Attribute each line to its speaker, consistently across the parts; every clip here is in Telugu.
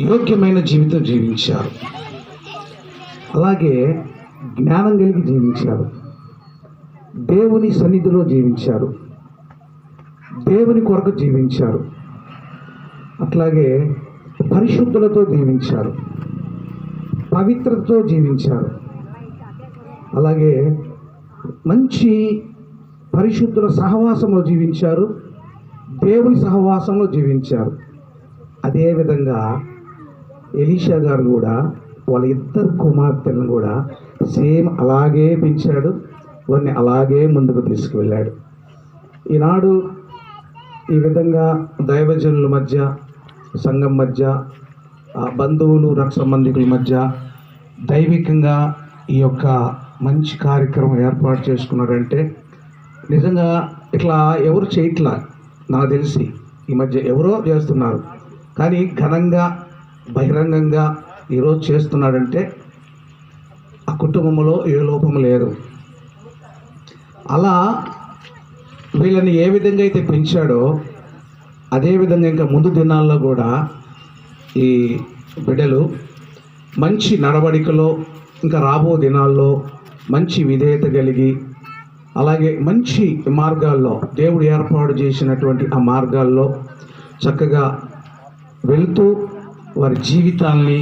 Speaker 1: యోగ్యమైన జీవితం జీవించారు. అలాగే జ్ఞానం కలిగి జీవించారు. దేవుని సన్నిధిలో జీవించారు. దేవుని కొరకు జీవించారు. అట్లాగే పరిశుద్ధులతో జీవించారు. పవిత్రతతో జీవించారు. అలాగే మంచి పరిశుద్ధుల సహవాసంలో జీవించారు. దేవుని సహవాసంలో జీవించారు. అదేవిధంగా ఎలీషా గారు కూడా వాళ్ళ ఇద్దరు కుమార్తెలను కూడా సేమ్ అలాగే పెంచాడు. వారిని అలాగే ముందుకు తీసుకువెళ్ళాడు. ఈనాడు ఈ విధంగా దైవజనుల మధ్య, సంఘం మధ్య, బంధువులు రక్త సంబంధికుల మధ్య దైవికంగా ఈ యొక్క మంచి కార్యక్రమం ఏర్పాటు చేసుకున్నారంటే నిజంగా ఇట్లా ఎవరు చేయట్లా. నాకు తెలిసి ఈ మధ్య ఎవరో చేస్తున్నారు, కానీ ఘనంగా బహిరంగంగా ఈరోజు చేస్తున్నాడంటే ఆ కుటుంబంలో ఏ లోపం లేదు. అలా వీళ్ళని ఏ విధంగా అయితే పెంచాడో అదేవిధంగా ఇంకా ముందు దినాల్లో కూడా ఈ బిడ్డలు మంచి నడవడికలో, ఇంకా రాబో దినాల్లో మంచి విధేయత కలిగి, అలాగే మంచి మార్గాల్లో దేవుడు ఏర్పాటు చేసినటువంటి ఆ మార్గాల్లో చక్కగా వెళుతూ వారి జీవితాల్ని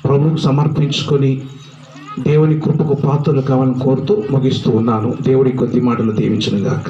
Speaker 1: ప్రభువుకు సమర్పించుకొని దేవుని కృపకు పాత్రలు కావాలని కోరుతూ ముగిస్తూ ఉన్నాను. దేవుడి కొద్ది మాటలు దీవించును గాక.